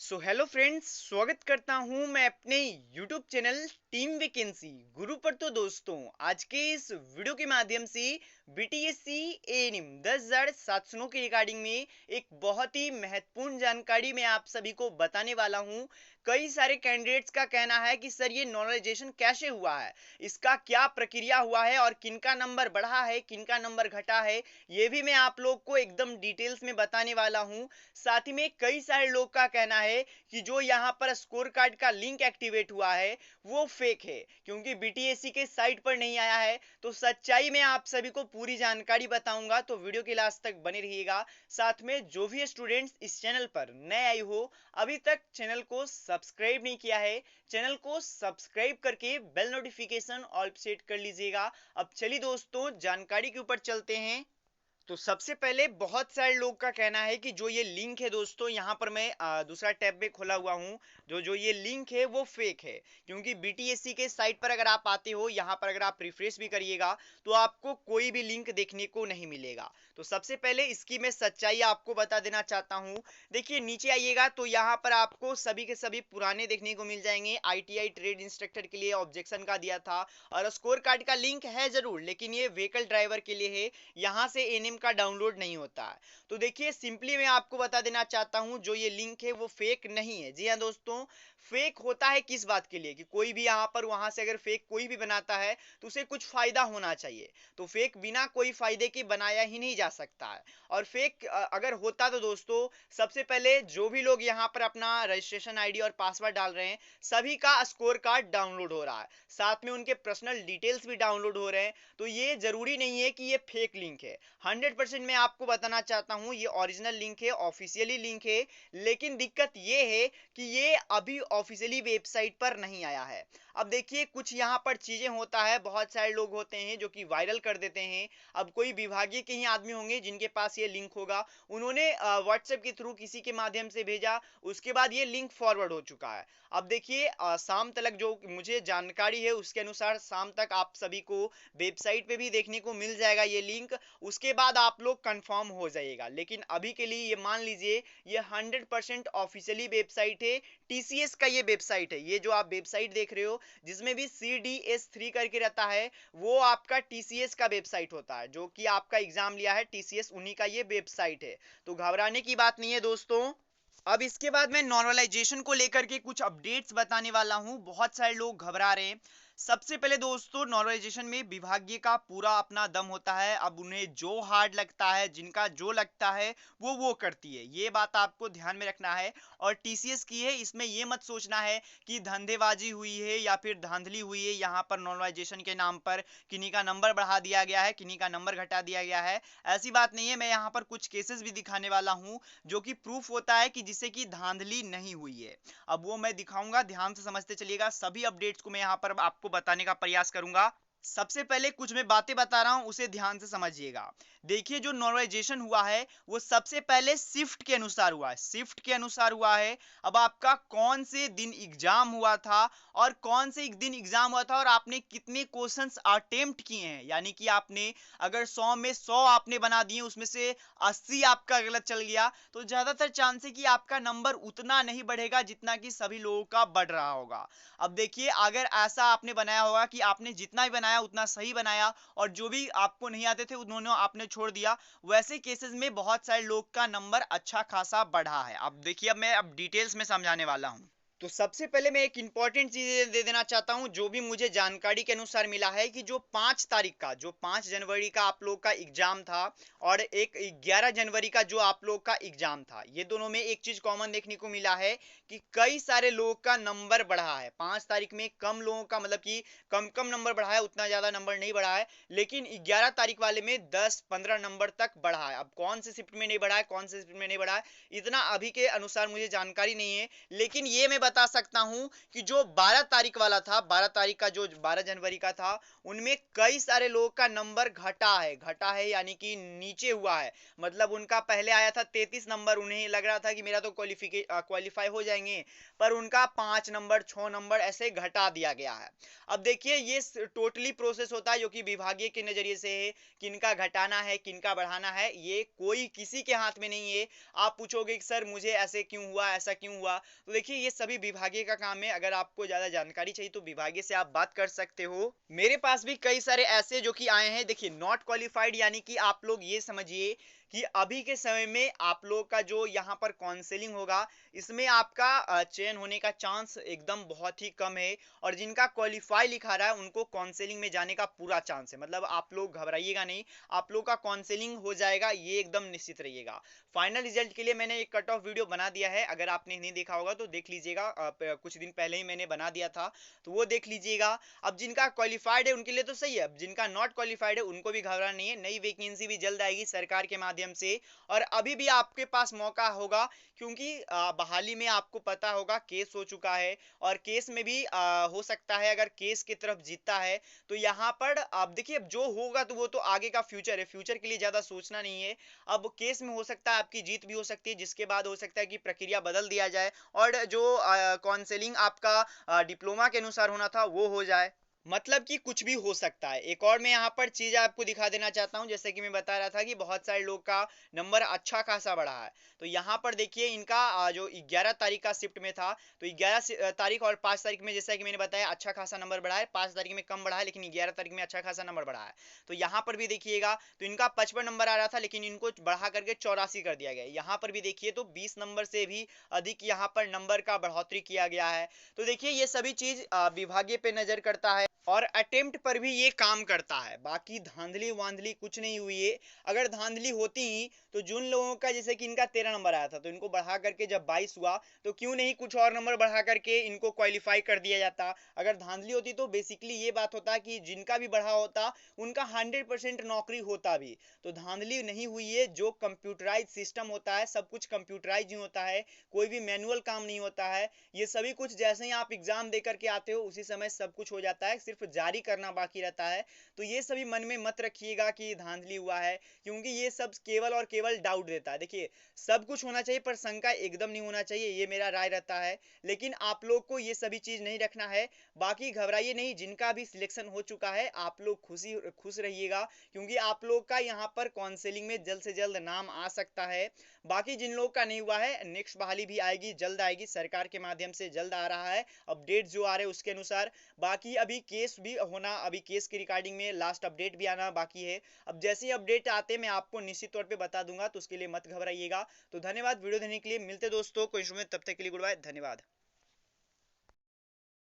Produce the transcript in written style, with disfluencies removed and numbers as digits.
Hello friends, स्वागत करता हूं मैं अपने यूट्यूब चैनल टीम वैकेंसी गुरु पर। तो दोस्तों, आज के इस वीडियो के माध्यम से बीटीएससी एएनएम 10,709 के रिगार्डिंग में एक बहुत ही महत्वपूर्ण जानकारी मैं आप सभी को बताने वाला हूं। कई सारे कैंडिडेट्स का कहना है कि सर ये नॉर्मलाइजेशन कैसे हुआ है, इसका क्या प्रक्रिया हुआ है और किनका नंबर बढ़ा है किनका नंबर घटा है, ये भी मैं आप लोग को एकदम डिटेल्स में बताने वाला हूं। साथ ही में कई सारे लोग का कहना है कि जो यहाँ पर स्कोर कार्ड का लिंक एक्टिवेट हुआ है वो फेक है, क्योंकि बीटीएससी के साइट पर नहीं आया है। तो सच्चाई में आप सभी को पूरी जानकारी बताऊंगा, तो वीडियो के लास्ट तक बने रहिएगा। साथ में जो भी स्टूडेंट्स इस चैनल पर नए आए हो, अभी तक चैनल को सब्सक्राइब नहीं किया है, चैनल को सब्सक्राइब करके बेल नोटिफिकेशन ऑल सेट कर लीजिएगा। अब चलिए दोस्तों, जानकारी के ऊपर चलते हैं। तो सबसे पहले बहुत सारे लोग का कहना है कि जो ये लिंक है दोस्तों, यहाँ पर मैं दूसरा टैब में खोला हुआ हूँ, जो जो ये लिंक है वो फेक है। क्योंकि बीटीएससी के साइट पर अगर आप आते हो, यहाँ पर अगर आप रिफ्रेश भी करिएगा तो आपको कोई भी लिंक देखने को नहीं मिलेगा। तो सबसे पहले इसकी मैं सच्चाई आपको बता देना चाहता हूँ। देखिए नीचे आइएगा तो यहाँ पर आपको सभी के सभी पुराने देखने को मिल जाएंगे। आईटीआई ट्रेड इंस्ट्रक्टर के लिए ऑब्जेक्शन का दिया था, और स्कोर कार्ड का लिंक है जरूर, लेकिन ये व्हीकल ड्राइवर के लिए है, यहाँ से एनएम का डाउनलोड नहीं होता है। तो देखिए सिंपली मैं आपको बता देना चाहता हूं, जो ये लिंक है वो फेक नहीं है। जी हाँ दोस्तों, फेक होता है किस बात के लिए कि कोई भी यहाँ पर वहां से अगर फेक कोई भी बनाता है तो उसे कुछ फायदा होना चाहिए। तो फेक बिना कोई फायदे के बनाया ही नहीं जा सकता है। और फेक अगर होता तो दोस्तों, सबसे पहले जो भी लोग यहाँ पर अपना रजिस्ट्रेशन आईडी और पासवर्ड डाल रहे हैं, सभी का स्कोर कार्ड डाउनलोड हो रहा है, साथ में उनके पर्सनल डिटेल्स भी डाउनलोड हो रहे हैं। तो ये जरूरी नहीं है कि ये फेक लिंक है। 100% मैं आपको बताना चाहता हूं ये ओरिजिनल लिंक है, ऑफिशियली लिंक है। लेकिन दिक्कत ये है कि ये अभी ऑफिशियली वेबसाइट पर नहीं आया है। अब देखिए कुछ यहाँ पर चीजें होता है, बहुत सारे लोग होते हैं जो कि वायरल कर देते हैं। अब कोई विभागीय के ही आदमी होंगे जिनके पास ये लिंक होगा, उन्होंने व्हाट्सएप के थ्रू किसी के माध्यम से भेजा, उसके बाद ये लिंक फॉरवर्ड हो चुका है। अब देखिए शाम तक जो मुझे जानकारी है उसके अनुसार शाम तक आप सभी को वेबसाइट पे भी देखने को मिल जाएगा ये लिंक। उसके बाद आप लोग कंफर्म हो जाइएगा। लेकिन अभी के लिए ये मान लीजिए ये 100% ऑफिशियली वेबसाइट है, टीसीएस का ये वेबसाइट है। ये जो आप वेबसाइट देख रहे हो जिसमें भी CDS3 करके रहता है, वो आपका टीसीएस का वेबसाइट होता है, जो कि आपका एग्जाम लिया है टीसीएस, उन्हीं का ये वेबसाइट है। तो घबराने की बात नहीं है दोस्तों। अब इसके बाद मैं नॉर्मलाइजेशन को लेकर के कुछ अपडेट्स बताने वाला हूं। बहुत सारे लोग घबरा रहे हैं। सबसे पहले दोस्तों, नॉर्मलाइजेशन में विभागीय का पूरा अपना दम होता है। अब उन्हें जो हार्ड लगता है, जिनका जो लगता है वो करती है, ये बात आपको ध्यान में रखना है। और टीसीएस की है, इसमें ये मत सोचना है कि धंधेबाजी हुई है या फिर धांधली हुई है यहाँ पर नॉर्मलाइजेशन के नाम पर, किन्हीं का नंबर बढ़ा दिया गया है, किन्हीं का नंबर घटा दिया गया है। ऐसी बात नहीं है। मैं यहाँ पर कुछ केसेस भी दिखाने वाला हूँ जो कि प्रूफ होता है कि जिससे कि धांधली नहीं हुई है। अब वो मैं दिखाऊंगा, ध्यान से समझते चलिएगा। सभी अपडेट्स को मैं यहाँ पर आपको बताने का प्रयास करूंगा। सबसे पहले कुछ मैं बातें बता रहा हूं, उसे ध्यान से समझिएगा। देखिए जो नॉर्मलाइजेशन हुआ है वो सबसे पहले शिफ्ट के अनुसार हुआ है, शिफ्ट के अनुसार हुआ है। अब आपका कौन से दिन एग्जाम हुआ था और कौन से एक दिन एग्जाम हुआ था और आपने कितने क्वेश्चंस अटेम्प्ट किए हैं, यानी कि आपने अगर 100 में 100 आपने बना दिए, उसमें से 80 आपका गलत चल गया, तो ज्यादातर चांस है कि आपका नंबर उतना नहीं बढ़ेगा जितना कि सभी लोगों का बढ़ रहा होगा। अब देखिए अगर ऐसा आपने बनाया होगा कि आपने जितना भी बनाया उतना सही बनाया और जो भी आपको नहीं आते थे उन्होंने आपने छोड़ दिया, वैसे केसेस में बहुत सारे लोग का नंबर अच्छा खासा बढ़ा है। अब देखिए, अब मैं डिटेल्स में समझाने वाला हूं। तो सबसे पहले मैं एक इंपॉर्टेंट चीज दे देना चाहता हूं, जो भी मुझे जानकारी के अनुसार मिला है कि जो 5 तारीख का, जो 5 जनवरी का आप लोग का एग्जाम था और एक 11 जनवरी का जो आप लोग का एग्जाम था, ये दोनों में एक चीज कॉमन देखने को मिला है कि कई सारे लोगों का नंबर बढ़ा है। 5 तारीख में कम लोगों का, मतलब कि कम कम नंबर बढ़ा है, उतना ज्यादा नंबर नहीं बढ़ा है। लेकिन 11 तारीख वाले में 10-15 नंबर तक बढ़ा है। अब कौन से शिफ्ट में नहीं बढ़ा है, कौन से शिफ्ट में नहीं बढ़ा है, इतना अभी के अनुसार मुझे जानकारी नहीं है। लेकिन ये मैं बता सकता हूं कि जो 12 तारीख वाला था, 12 तारीख का जो 12 जनवरी का था, उनमें कई सारे लोगों का नंबर घटा है यानी कि नीचे हुआ है। मतलब उनका पहले आया था 33 नंबर, उन्हें लग रहा था कि मेरा तो क्वालिफाई हो जाएंगे, पर उनका 5 नंबर 6 नंबर ऐसे घटा दिया गया है। अब देखिए ये टोटली प्रोसेस होता है जो कि विभागीय के नजरिए से है, किनका घटाना है किनका बढ़ाना है, ये कोई किसी के हाथ में नहीं है। आप पूछोगे कि सर मुझे ऐसे क्यों हुआ, ऐसा क्यों हुआ, तो देखिए ये सभी विभागीय का काम है। अगर आपको ज्यादा जानकारी चाहिए तो विभागीय से आप बात कर सकते हो। मेरे पास भी कई सारे ऐसे जो कि आए हैं। देखिए नॉट क्वालिफाइड यानी कि आप लोग ये समझिए कि अभी के समय में आप लोग का जो यहाँ पर काउंसलिंग होगा, इसमें आपका चयन होने का चांस एकदम बहुत ही कम है। और जिनका क्वालिफाई लिखा रहा है उनको काउंसलिंग में जाने का पूरा चांस है। मतलब आप लोग घबराइएगा नहीं, आप लोग का काउंसलिंग हो जाएगा, ये एकदम निश्चित रहिएगा। फाइनल रिजल्ट के लिए मैंने एक कट ऑफ वीडियो बना दिया है, अगर आपने नहीं देखा होगा तो देख लीजिएगा। कुछ दिन पहले ही मैंने बना दिया था, तो वो देख लीजिएगा। अब जिनका क्वालिफाइड है उनके लिए तो सही है, अब जिनका नॉट क्वालिफाइड है उनको भी घबराना नहीं है। नई वैकेंसी भी जल्द आएगी सरकार के माध्यम से, और अभी भी आपके पास मौका होगा, क्योंकि बहाली में आपको पता होगा केस हो चुका है। और केस में भी हो सकता है, अगर केस की तरफ जीतता है तो यहाँ पर आप देखिए, अब जो होगा तो वो तो आगे का फ्यूचर है, फ्यूचर के लिए ज्यादा सोचना नहीं है। अब केस में हो सकता है आपकी जीत भी हो सकती है, जिसके बाद हो सकता है कि प्रक्रिया बदल दिया जाए और जो काउंसलिंग आपका डिप्लोमा के अनुसार होना था वो हो जाए। मतलब कि कुछ भी हो सकता है। एक और मैं यहाँ पर चीज आपको दिखा देना चाहता हूँ, जैसे कि मैं बता रहा था कि बहुत सारे लोग का नंबर अच्छा खासा बढ़ा है। तो यहाँ पर देखिए इनका जो 11 तारीख का शिफ्ट में था, तो 11 तारीख और 5 तारीख में जैसा कि मैंने बताया अच्छा खासा नंबर बढ़ा है, 5 तारीख में कम बढ़ा है, लेकिन 11 तारीख में अच्छा खासा नंबर बढ़ा है। तो यहाँ पर भी देखिएगा, तो इनका 55 नंबर आ रहा था, लेकिन इनको बढ़ा करके 84 कर दिया गया। यहाँ पर भी देखिए तो 20 नंबर से भी अधिक यहाँ पर नंबर का बढ़ोतरी किया गया है। तो देखिए ये सभी चीज विभागीय पे नजर करता है और अटेम्प्ट पर भी ये काम करता है। बाकी धांधली वांधली कुछ नहीं हुई है। अगर धांधली होती ही तो जिन लोगों का, जैसे कि इनका 13 नंबर आया था, तो इनको बढ़ा करके जब 22 हुआ, तो क्यों नहीं कुछ और नंबर बढ़ा करके इनको क्वालिफाई कर दिया जाता। अगर धांधली होती तो बेसिकली ये बात होता कि जिनका भी बढ़ा होता उनका 100% नौकरी होता भी। तो धांधली नहीं हुई है। जो कंप्यूटराइज सिस्टम होता है, सब कुछ कंप्यूटराइज ही होता है, कोई भी मैनुअल काम नहीं होता है। ये सभी कुछ जैसे ही आप एग्जाम दे करके आते हो उसी समय सब कुछ हो जाता है, सिर्फ जारी करना बाकी रहता है। तो ये सभी मन में मत रखिएगा कि धांधली हुआ है, क्योंकि ये सब केवल और केवल डाउट देता है। देखिए सब कुछ होना चाहिए पर शंका एकदम नहीं होना चाहिए, ये मेरा राय रहता है। लेकिन आप लोग को ये सभी चीज नहीं रखना है। बाकी घबराइए नहीं, जिनका भी सिलेक्शन हो चुका है आप लोग खुश रहिएगा, क्योंकि आप लोग का यहाँ पर काउंसलिंग में जल्द से जल्द नाम आ सकता है। बाकी जिन लोग का नहीं हुआ है, नेक्स्ट बहाली भी आएगी, जल्द आएगी, सरकार के माध्यम से जल्द आ रहा है अपडेट जो आ रहे हैं उसके अनुसार। बाकी अभी केस भी होना, अभी केस की रिकॉर्डिंग में लास्ट अपडेट भी आना बाकी है। अब जैसे ही अपडेट आते मैं आपको निश्चित तौर पे बता दूंगा, तो उसके लिए मत घबराइएगा। तो धन्यवाद वीडियो देखने के लिए, मिलते दोस्तों कोई समय, तब तक के लिए गुड बाय, धन्यवाद।